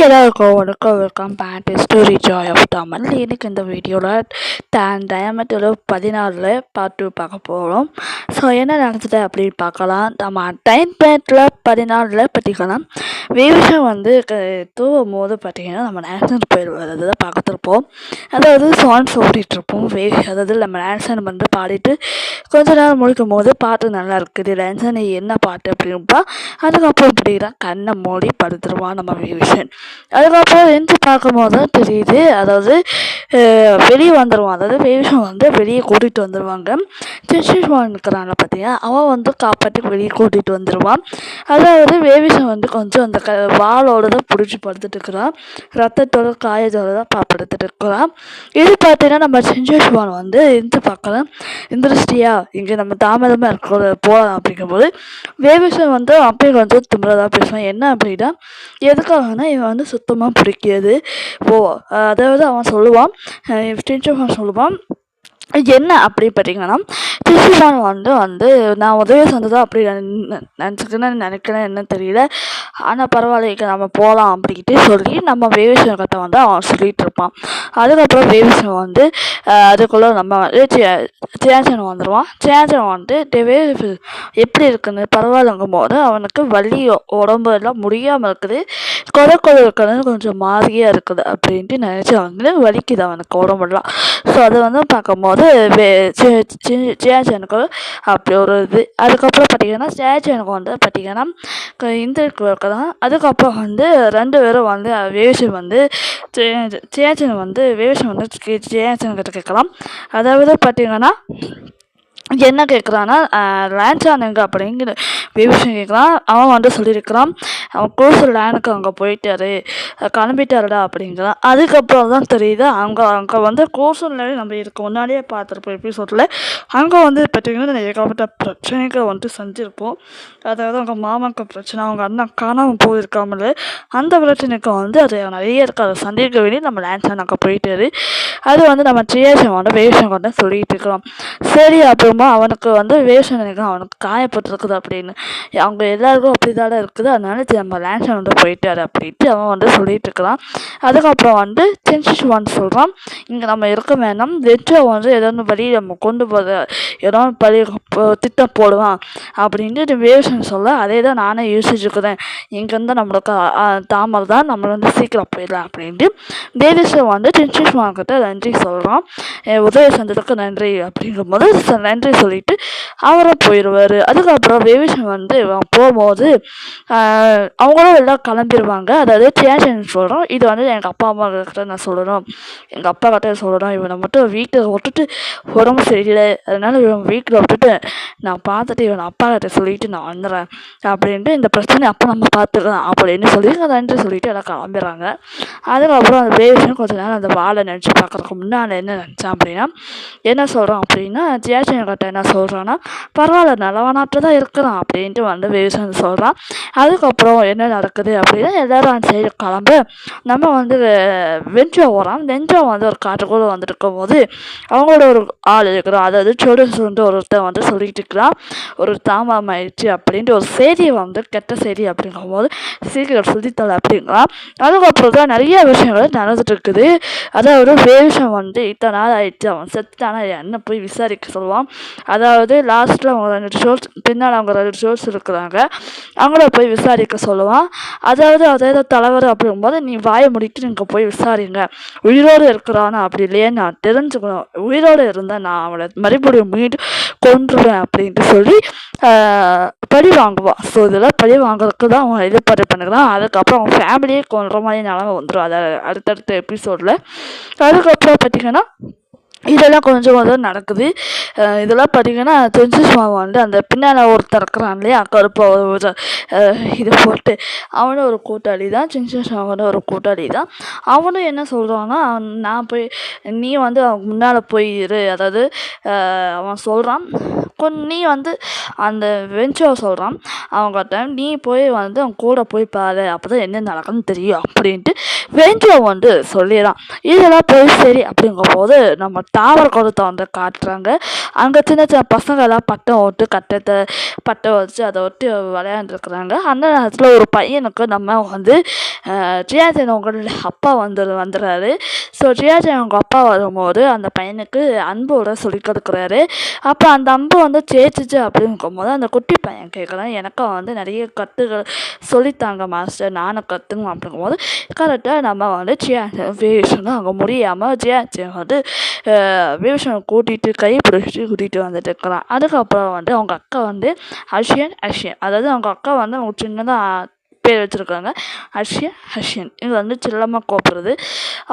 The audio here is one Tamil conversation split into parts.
எல்லாருக்கும் வணக்கம். Welcome back to story joy of Tamil. இன்னைக்கு இந்த வீடியோவில் டயமண்டில் 14 பார்ட் 2 பார்க்க போகிறோம். ஸோ என்ன நடந்தது அப்படின்னு பார்க்கலாம். நம்ம டைம் பேட்டில் 14 பார்த்திங்கன்னா வேவிஷன் வந்து தூவும் போது பார்த்திங்கன்னா நம்ம நேஷனல் போயிடுவார். அதுதான் பார்த்துருப்போம். அதாவது சாங்ஸ் ஓடிட்டுருப்போம். அதாவது நம்ம நேஷன் வந்து பாடிட்டு கொஞ்ச நேரம் முடிக்கும் போது பாட்டு நல்லா இருக்குது. நேஷன் என்ன பாட்டு அப்படின்பா. அதுக்கப்புறம் இப்படின்னா கண்ணை மூடி படுத்துருவான் நம்ம வேவிஷன். அதுக்கப்புறம் எந்த பார்க்கும்போது தான் தெரியுது, அதாவது வெளியே வந்துடுவான். அதாவது வேவிஷன் வந்து வெளியே கூட்டிகிட்டு வந்துடுவாங்க. சின்சிஷ்வான் இருக்கிறாங்க பார்த்தீங்கன்னா, அவன் வந்து காப்பாற்றி வெளியே கூட்டிகிட்டு வந்துடுவான். அதாவது வேவிஷன் வந்து கொஞ்சம் அந்த வாளோடு தான் பிடிச்சி படுத்துட்டு இருக்கிறான். ரத்தத்தோட காயத்தோடு தான் படுத்துட்டு இருக்கிறான். இது பார்த்தீங்கன்னா நம்ம சின்சிஷ்வான் வந்து எந்த பார்க்கலாம், இந்திரஸ்டியா இங்கே நம்ம தாமதமாக இருக்கிற போகலாம் அப்படிங்கும்போது வேவிஷன் வந்து அப்பயே வந்து திமிரதாக பேசுவான். என்ன அப்படின்னா, எதுக்காகனா இவன் வந்து சுத்தமாக பிடிக்காது. அதாவது அவன் சொல்லுவான், சொல்லுவான் என்ன அப்படி பார்த்தீங்கன்னா, சின்சிஷ்வான் வந்து நான் உதவி செஞ்சதா அப்படி நினைக்கிறேன் என்ன தெரியல. ஆனால் பரவாயில்ல, நம்ம போகலாம் அப்படின்ட்டு சொல்லி நம்ம வேவிஷன் கிட்ட வந்து அவன் சொல்லிகிட்டு இருப்பான். அதுக்கப்புறம் வேவிஷன் வந்து அதுக்குள்ளே நம்ம வந்து சேஞ்சன் வந்துடுவான். சேஞ்சன் வந்து எப்படி இருக்குன்னு பரவாயில்லங்கும் போது அவனுக்கு வலி உடம்பு எல்லாம் முடியாமல் இருக்குது, கொலை இருக்கிறது கொஞ்சம் மாதிரியாக இருக்குது அப்படின்ட்டு நினச்சி வந்து வலிக்குது அவனுக்கு உடம்புலாம். ஸோ அதை வந்து பார்க்கும்போது சேஞ்சனுக்கு அப்படி ஒரு இது. அதுக்கப்புறம் பார்த்திங்கன்னா சேஞ்சனுக்கு வந்து பார்த்திங்கன்னா இந்த தான். அதுக்கப்புறம் வந்து 2 பேரும் வந்து வேவிஷன் வந்து சேஞ்சன் வந்து வேவிஷன் வந்து சேஞ்சன் கிட்ட கேட்கலாம். அதாவது பார்த்திங்கன்னா என்ன கேட்குறான்னா, லேன்சான் எங்கே அப்படிங்கிற வேவிஷன் கேட்குறான். அவன் வந்து சொல்லியிருக்கிறான், அவன் கோர்ஸ் லேனுக்கு அங்கே போயிட்டாரு, கிளம்பிட்டாருடா அப்படிங்கிறான். அதுக்கப்புறம் தான் தெரியுது அங்கே வந்து கோர்ஸ் லேன் நம்ம இதுக்கு முன்னாடியே பார்த்துருப்போம் எபிசோடில். அங்கே வந்து பார்த்திங்கன்னா ஏகப்பட்ட பிரச்சனைகள் வந்து செஞ்சுருப்போம். அதாவது அவங்க மாமாக்கு பிரச்சனை, அவங்க அண்ணன் காணாமல் போயிருக்காமல் அந்த பிரச்சனைக்கு வந்து அது நிறைய இருக்குது. அதை சந்தேக வேண்டி நம்ம லேன்சான் அங்கே போயிட்டாரு. அது வந்து நம்ம சிஏஷன் வந்து வேவிஷன் வந்து சொல்லிகிட்டு இருக்கிறோம். சரி, அப்புறமா அவனுக்கு வந்து வேவிஷன் நினைக்கலாம் அவனுக்கு காயப்பட்டுருக்குது அப்படின்னு. அவங்க எல்லாருக்கும் அப்படி தானே இருக்குது, அதனால நம்ம லேன்சான் வந்து போயிட்டாரு அப்படின்ட்டு அவன் வந்து சொல்லிட்டு இருக்கிறான். அதுக்கப்புறம் வந்து சின்சிஷ்வான் சொல்கிறான், இங்கே நம்ம இருக்க வேணாம், வெற்றியை வந்து ஏதாவது வழி நம்ம கொண்டு போகிற ஏதாவது பழி திட்டம் போடுவான் அப்படின்ட்டு வேவிஷன் சொல்ல, அதே தான் நானே யோசிச்சுருக்கிறேன். இங்கேருந்து நம்மளுக்கு தாமல் தான், நம்ம வந்து சீக்கிரம் போயிடலாம் அப்படின்ட்டு வேவிஷன் வந்து சின்சிஷ்வான் கிட்ட நன்றி சொல்கிறான். உதவி செஞ்சதுக்கு நன்றி அப்படிங்கும்போது நன்றி சொல்லிட்டு அவரை போயிடுவார். அதுக்கப்புறம் வேவிஷன் வந்து போகும்போது அவங்களும் எல்லாம் கிளம்பிடுவாங்க. அதாவது சேஞ்சன் சொல்கிறோம், இது வந்து எங்கள் அப்பா அம்மா கிட்ட நான் சொல்லணும், எங்கள் அப்பா கிட்ட சொல்லணும், இவனை மட்டும் வீட்டில் விட்டுட்டு உடம்பு சரியில்லை, அதனால இவன் வீட்டில் விட்டுட்டு நான் பார்த்துட்டு இவன் அப்பா கிட்ட சொல்லிட்டு நான் வந்துடுறேன் அப்படின்ட்டு, இந்த பிரச்சனை அப்போ நம்ம பார்த்துக்கலாம் அப்படின்னு சொல்லி நன்றி சொல்லிட்டு எல்லாம் கிளம்பிடுறாங்க. அதுக்கப்புறம் அந்த வேவிஷன் கொஞ்சம் நேரம் அந்த வாழை நினச்சி பார்க்குறதுக்கு முன்னாடி என்ன நினச்சான் அப்படின்னா, என்ன சொல்கிறான் அப்படின்னா, சேஞ்சன் கிட்ட என்ன சொல்கிறான்னா, பரவாயில்ல நல்லவனாட்டு தான் இருக்கிறான் அப்படின்ட்டு வந்து வேவிஷன் சொல்கிறான். அதுக்கப்புறம் என்ன நடக்குது அப்படின்னா, எல்லோரும் அந்த சைடு கிளம்ப நம்ம வந்து வெஞ்சோ வரோம். வெஞ்சோ வந்து ஒரு காட்டுக்குள்ளே வந்துட்டு இருக்கும்போது அவங்களோட ஒரு ஆள் இருக்கிறான். அதாவது சொல்லிட்டு ஒருத்தர் வந்து சொல்லிட்டு இருக்கிறான், ஒரு தாமதம் ஆயிடுச்சு அப்படின்ட்டு ஒரு செய்தியை வந்து கெட்ட செய்தி அப்படிங்கும்போது சீக்கிரம் சொல்லித்தலை அப்படிங்கிறான். அதுக்கப்புறம் தான் நிறைய விஷயங்கள் நடந்துட்டு இருக்குது. அதாவது வேவிஷன் வந்து இத்தனை நாள் ஆயிடுச்சு அவன் செத்துட்டானா என்ன போய் விசாரிக்க சொல்லுவான். அதாவது லாஸ்ட்டில் அவங்க 2 ஷோர்ஸ் பின்னால் அவங்க 2 ஷோர்ஸ் இருக்கிறாங்க, அவங்கள போய் விசாரிக்க சொல்லுவான். அதாவது தலைவர் அப்படிங்கும்போது நீ வாயை முடிட்டு நீங்கள் போய் விசாரிங்க, உயிரோடு இருக்கிறானா அப்படி இல்லையே நான் தெரிஞ்சுக்கணும், உயிரோடு இருந்தால் நான் அவளை மறுபடியும் மீண்டு கொன்றுவேன் அப்படின்ட்டு சொல்லி பழி வாங்குவான். ஸோ இதெல்லாம் பழி வாங்குறதுக்கு தான் அவன் எதிர்பார்ப்பு பண்ணுறான். அதுக்கப்புறம் அவன் ஃபேமிலியே கொன்ற மாதிரி நிலமை வந்துடும் அதை அடுத்தடுத்த எபிசோடில். அதுக்கப்புறம் பார்த்திங்கன்னா இதெல்லாம் கொஞ்சம் நடக்குது. இதெல்லாம் பார்த்திங்கன்னா சின்சிஷ்வான் வந்து அந்த பின்னால் ஒருத்தர் இருக்கிறான் இல்லையா, கருப்பை இது போட்டு அவனும் ஒரு கூட்டாளி தான். சின்சிஷ்வான் ஒரு கூட்டாளி தான். அவனும் என்ன சொல்கிறான்னா, நான் போய் நீ வந்து அவன் முன்னால் போய் இரு, அதாவது அவன் சொல்கிறான் நீ வந்து அந்த வெஞ்சோ சொல்கிறான் அவங்ககிட்ட, நீ போய் வந்து அவன் கூட போய் பாரு, அப்போ தான் என்ன நடக்குதுன்னு தெரியும் அப்படின்ட்டு வெஞ்சம் வந்து சொல்லிடுறான். இதெல்லாம் போய் சரி அப்படிங்கும்போது நம்ம தாவர குளத்தை வந்து காட்டுறாங்க. அங்கே சின்ன சின்ன பசங்க எல்லாம் பட்டம் ஓட்டு கட்டத்தை பட்டம் வச்சு அதை ஒட்டி விளையாண்டுருக்குறாங்க. அந்த நேரத்தில் ஒரு பையனுக்கு நம்ம வந்து ஜியாஜன் அவங்களுடைய அப்பா வந்துடுறாரு. ஸோ ஜியாஜன் அவங்க அப்பா வரும்போது அந்த பையனுக்கு அன்போட சொல்லி கொடுக்குறாரு. அப்போ அந்த அன்பு வந்து ஜெயிச்சிச்சு அப்படிங்கும்போது அந்த குட்டி பையன் கேட்குறான், எனக்கும் வந்து நிறைய கற்றுகள் சொல்லித்தாங்க மாஸ்டர், நானும் கற்றுக்கணும் அப்படிங்கும்போது கரெக்டாக நம்ம வந்து விவேஷனும் அங்கே முடியாமல் ஜியாஜன் வந்து விவேஷனை கூட்டிகிட்டு கை பிடிச்சி கூட்டிகிட்டு வந்துட்டு இருக்கிறான். அதுக்கப்புறம் வந்து அவங்க அக்கா வந்து அஷியன் அதாவது அவங்க அக்கா வந்து அவங்க சின்னதாக பேர் வச்சுருக்காங்க, ஹர்ஷியன். இது வந்து செல்லமாக கூப்பிடுறது.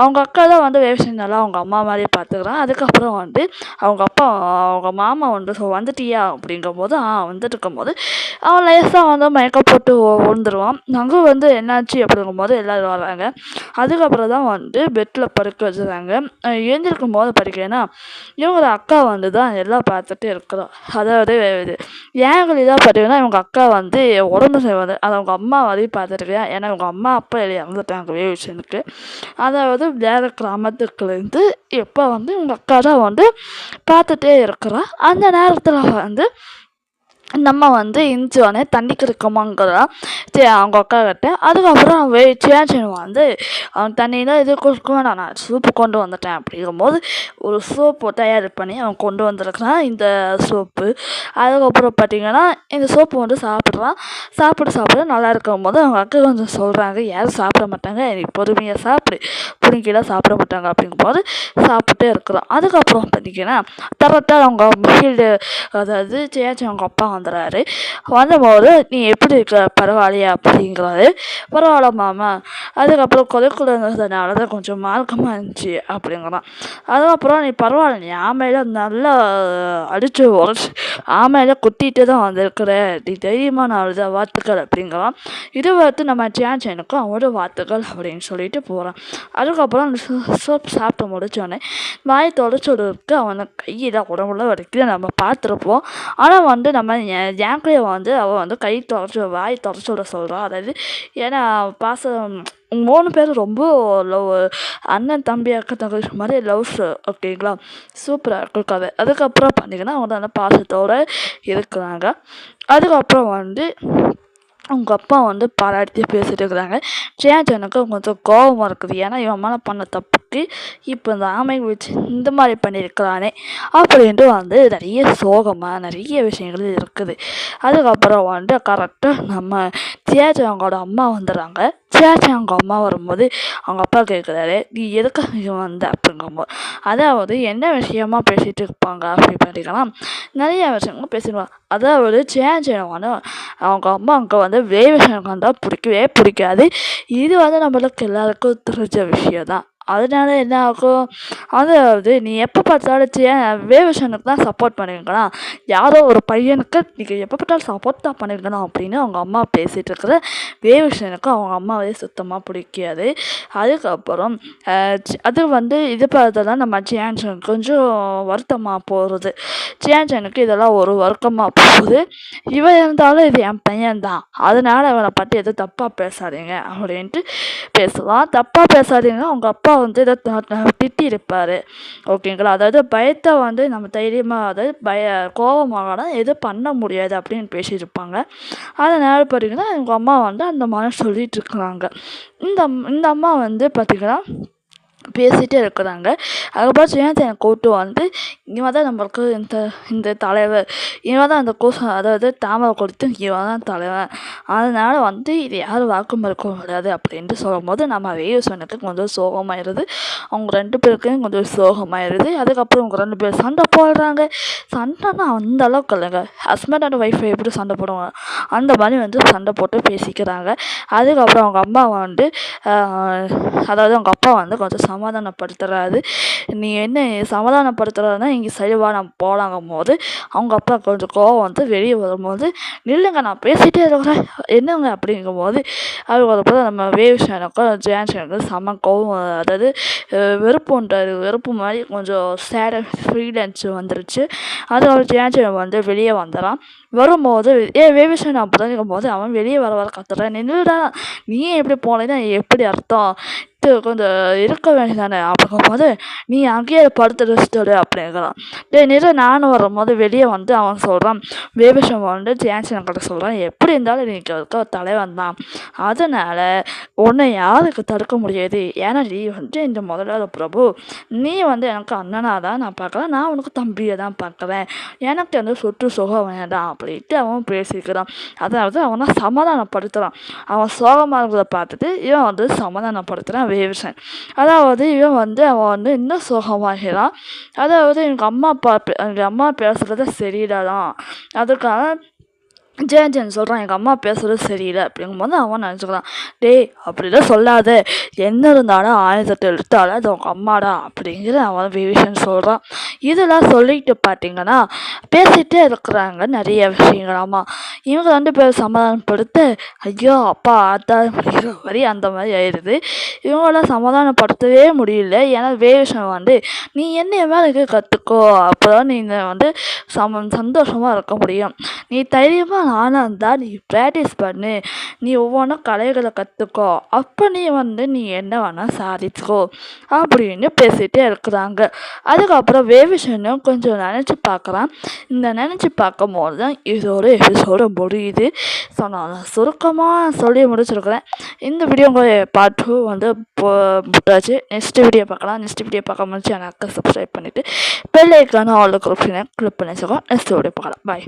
அவங்க அக்கா தான் வந்து விவேஷன் நல்லா அவங்க அம்மா மாதிரி பார்த்துக்கிறான். அதுக்கப்புறம் வந்து அவங்க அப்பா அவங்க மாமா வந்து வந்துட்டியா அப்படிங்கும்போது வந்துட்டு இருக்கும்போது அவன் லேசாக வந்து மயக்கம் போட்டு விழுந்துருவான். அங்கே வந்து என்னாச்சு அப்படிங்கும்போது எல்லோரும் வராங்க. அதுக்கப்புறம் தான் வந்து பெட்டில் படுக்க வச்சுருக்காங்க. எழுந்திருக்கும் போது படிக்கிறேன்னா இவங்களோட அக்கா வந்து தான் எல்லாம் பார்த்துட்டு இருக்கிறோம். அதாவது ஏன் இதாக பார்த்தீங்கன்னா இவங்க அக்கா வந்து உடம்பு செய்வது அது அவங்க அம்மா வரையும் பார்த்துருக்கேன். ஏன்னா இவங்க அம்மா அப்பா இறந்துட்டாங்க விவேஷனுக்கு. அதாவது வேறு கிராமத்துக்குலேருந்து எப்போ வந்து இவங்க அக்கா தான் வந்து பார்த்துட்டே இருக்கிறான். அந்த நேரத்தில் வந்து நம்ம வந்து இஞ்சியோடனே தண்ணி கிடைக்குமாங்கிறதான் அவங்க அக்கா கிட்ட. அதுக்கப்புறம் சேன் வந்து அவன் தண்ணியில் இது கொடுக்க நான் சூப்பு கொண்டு வந்துட்டேன் அப்படிங்கும்போது ஒரு சோப்பு தயார் பண்ணி அவன் கொண்டு வந்திருக்கிறான் இந்த சோப்பு. அதுக்கப்புறம் பார்த்திங்கன்னா இந்த சோப்பு வந்து சாப்பிட நல்லா இருக்கும்போது அவங்க அக்கா கொஞ்சம் சொல்கிறாங்க, யாரும் சாப்பிட மாட்டாங்க, எனக்கு பொறுமையாக சாப்பிடு, புரிங்கிலாம் சாப்பிட மாட்டாங்க அப்படிங்கும்போது சாப்பிட்டே இருக்கிறோம். அதுக்கப்புறம் பார்த்திங்கன்னா கரெக்டாக அவங்க ஃபீல்டு அதாவது சேன் அவங்க அப்பா வந்துடுறாரு. வந்தபோது நீ எப்படி இருக்க பரவாயில்லையா அப்படிங்கிறாரு. பரவாயில்ல மாமா, அதுக்கப்புறம் கொலைக்குள்ளங்கிறதுனால தான் கொஞ்சம் மார்க்கமாக இருந்துச்சு அப்படிங்கிறான். அதுக்கப்புறம் நீ பரவாயில்ல, நீ ஆமையில நல்லா அடித்து உடச்சி ஆமையில குத்திட்டு தான் வந்திருக்கிற, நீ தைரியமான ஆள் தான், வாழ்த்துக்கள் அப்படிங்கிறான். இதை பார்த்து நம்ம சேனுக்கும் அவனோட வாழ்த்துக்கள் அப்படின்னு சொல்லிட்டு போகிறான். அதுக்கப்புறம் அந்த சோப் சாப்பிட்டு முடிச்சோடனே வாய் தொடச்சோடுக்கு அவனை கையில் உடம்புல வரைக்கும் நம்ம பார்த்துருப்போம். ஆனால் வந்து நம்ம ஜாங்கிரியை வந்து அவள் வந்து வாய் தொடச்சி விட சொல்கிறான். அதாவது ஏன்னா பாசம் 3 பேரும் ரொம்ப லவ், அண்ணன் தம்பி அக்கா தங்கச்சி மாதிரி லவ்ஸ். ஓகேங்களா, சூப்பராக இருக்கும் கதை. அதுக்கப்புறம் பார்த்திங்கன்னா அவங்க நல்ல பாசத்தோடு இருக்கிறாங்க. அதுக்கப்புறம் வந்து அவங்க அப்பா வந்து பாராட்டி பேசிட்டு இருக்கிறாங்க. சேனுக்கு கொஞ்சம் கோபமாக இருக்குது. ஏன்னா இவன் மேலே பண்ண தப்புக்கு இப்போ இந்த ஆமை வச்சு இந்த மாதிரி பண்ணியிருக்கிறானே அப்படின்ட்டு வந்து நிறைய சோகமாக நிறைய விஷயங்கள் இருக்குது. அதுக்கப்புறம் வந்து கரெக்டாக நம்ம அவங்களோட அம்மா வந்துடுறாங்க. அவங்க அம்மா வரும்போது அவங்க அப்பா கேட்குறாரு, நீ எதுக்காக இங்கே வந்த அப்படிங்கும்போது, அதாவது என்ன விஷயமா பேசிகிட்டு இருப்பாங்க அப்படி பார்த்தீங்கன்னா நிறைய விஷயங்கள் பேசிடுவாங்க. அதாவது சேன் வந்து அவங்க அம்மா அங்கே வந்து வேவேஷனுக்கு வந்தால் பிடிக்கவே பிடிக்காது. இது வந்து நம்மளுக்கு எல்லாருக்கும் தெரிஞ்ச விஷயம் தான். அதனால என்ன ஆகும், அதாவது நீ எப்போ பார்த்தாலும் வேவேஷனுக்கு தான் சப்போர்ட் பண்ணியிருக்கலாம், யாரோ ஒரு பையனுக்கு நீங்கள் எப்போ பார்த்தாலும் சப்போர்ட் தான் பண்ணியிருக்கணும் அப்படின்னு அவங்க அம்மா பேசிகிட்டு இருக்கிற வேவேஷனுக்கு அவங்க அம்மாவே சுத்தமாக பிடிக்காது. அதுக்கப்புறம் அது வந்து இது பார்த்ததான் நம்ம சேனுக்கு கொஞ்சம் வருத்தமாக போகிறது. சேனுக்கு இதெல்லாம் ஒரு வருத்தமாக போகுது. இவன் இருந்தாலும் இது என் பையன்தான், அதனால் இவனை பற்றி எதுவும் தப்பாக பேசாதீங்க அப்படின்ட்டு பேசலாம். தப்பாக பேசாதீங்க, அவங்க அப்பா வந்து இதை திட்டி இருப்பார். ஓகேங்களா, அதாவது பயத்தை வந்து நம்ம தைரியமாக, அதாவது கோபமாக எதுவும் பண்ண முடியாது அப்படின்னு பேசியிருப்பாங்க. அதனால் பார்த்திங்கன்னா எங்கள் அம்மா வந்து அந்த மாதிரி சொல்லிகிட்டு இருக்கிறாங்க. இந்த அம்மா வந்து பார்த்திங்கன்னா பேசிகிட்டே இருக்கிறாங்க. அதுக்கப்புறம் சேன் கூட்டு வந்து இவன் தான் நம்மளுக்கு இந்த தலைவர், இவன் தான் அந்த அதாவது தாமரை கொடுத்து இவன் தான் தலைவன், அதனால் வந்து இது யாரும் வாக்கு மறுக்க முடியாது அப்படின்ட்டு சொல்லும்போது நம்ம வேவேஷனுக்கு கொஞ்சம் சோகமாயிருது. அவங்க 2 பேருக்கும் கொஞ்சம் சோகமாயிருது. அதுக்கப்புறம் அவங்க 2 பேர் சண்டை போடுறாங்க. சண்டைன்னா அந்த அளவுக்கு இல்லைங்க, ஹஸ்பண்ட் அண்ட் ஒய்ஃபை எப்படி சண்டை போடுவாங்க அந்த மாதிரி வந்து சண்டை போட்டு பேசிக்கிறாங்க. அதுக்கப்புறம் அவங்க அம்மா வந்து அதாவது அவங்க அப்பா வந்து கொஞ்சம் சமாதானப்படுத்துகிறாரு. நீ என்ன சமாதானப்படுத்துகிறதுனா இங்கே சரிவா நம்ம போகலாங்கும் போது அவங்க அப்பா கொஞ்சம் கோவம் வந்து வெளியே வரும்போது, நில்லுங்க நான் பேசிகிட்டே இருக்கிறேன் என்னங்க அப்படிங்கும்போது அதுக்கப்புறம் நம்ம வேவேஷனுக்கும் சேனுக்கும் செம்ம கோவம், அதாவது வெறுப்பு மாதிரி கொஞ்சம் சேடாக ஃபீலிங்ஸ் வந்துருச்சு. அதுக்கப்புறம் சேன் வந்து வெளியே வந்துடுறான். வரும்போது வேவேஷன் அப்போ தான் இருக்கும்போது அவன் வெளியே வர கத்துறான், நின்றுடா நீ எப்படி போனேன்னா எப்படி அர்த்தம், ரெஸ்ட்டு கொஞ்சம் இருக்க வேண்டியதானே அப்படிங்கும்போது நீ அங்கேயே படுத்து ரெஸ்ட் எடு அப்படிங்கிறான். டேய் நிறு, நானும் வரும்போது வெளியே வந்து அவன் சொல்கிறான், வேவிஷம் வந்து ஜான்சன் கிட்ட சொல்கிறான், எப்படி இருந்தாலும் நீ இருக்க தலைவன் தான், அதனால உன்னை யாருக்கு தடுக்க முடியாது, ஏன்னா நீ வந்து இந்த முதலாளி பிரபு, நீ வந்து எனக்கு அண்ணனாக தான் நான் பார்க்குறேன், நான் உனக்கு தம்பியை தான் பார்க்குறேன், எனக்கு வந்து சொத்து சுகம் வேண்டாம் அப்படின்ட்டு அவன் பேசிக்கிறான். அதாவது அவனை சமாதானப்படுத்துகிறான். அவன் சோகமாக இருக்கிறத பார்த்துட்டு இவன் வந்து சமாதானப்படுத்துகிறான் வேவிஷன். அதாவது இவன் வந்து அவன் வந்து இன்னும் சோகமாகிறான். அதாவது எங்கள் அம்மா பேசுகிறத சரியில்லைதான், அதுக்காக ஜெயன் சொல்கிறான், எங்கள் அம்மா பேசுகிறது சரியில்லை அப்படிங்கும்போது அவன் நினச்சிக்கிறான், டேய் அப்படிலாம் சொல்லாத, என்ன இருந்தாலும் ஆயுதத்தை எடுத்தாலும் அது உங்கள் அம்மாடா அப்படிங்கிற அவன் விவேஷன் சொல்கிறான். இதெல்லாம் சொல்லிட்டு பார்த்தீங்கன்னா பேசிகிட்டே இருக்கிறாங்க நிறைய விஷயங்களாமா. இவங்க 2 பேர் சமாதானப்படுத்த ஐயோ அப்பா ஆத்தா அப்படிங்கிற மாதிரி அந்த மாதிரி ஆயிடுது. இவங்களாம் சமாதானப்படுத்தவே முடியல. ஏன்னா விவேஷன் வந்து நீ என்னைய மேலே கற்றுக்கோ, அப்போ தான் நீ வந்து சந்தோஷமாக இருக்க முடியும், நீ தைரியமாக நானாக இருந்தால் நீ ப்ராக்டிஸ் பண்ணு, நீ ஒவ்வொன்றும் கலைகளை கற்றுக்கோ, அப்போ நீ வந்து நீ என்ன வேணால் சாதிச்சுக்கோ அப்படின்னு பேசிகிட்டே இருக்கிறாங்க. அதுக்கப்புறம் வேவிஷனும் கொஞ்சம் நினச்சி பார்க்குறான். இந்த நினச்சி பார்க்கும்போது தான் இதோட எபிசோடு முடியுது. ஸோ நான் சுருக்கமாக சொல்லி முடிச்சிருக்கிறேன். இந்த வீடியோ உங்கள் பார்ட் 2 வந்து முட்டாச்சு. நெக்ஸ்ட் வீடியோ பார்க்கலாம். நெக்ஸ்ட் வீடியோ பார்க்க முடிச்சு எனக்கு சப்ஸ்கிரைப் பண்ணிவிட்டு பெல் ஐக்கான ஆல் கிளிக் பண்ணி வச்சுக்கோ. நெக்ஸ்ட் வீடியோ பார்க்கலாம். பாய்.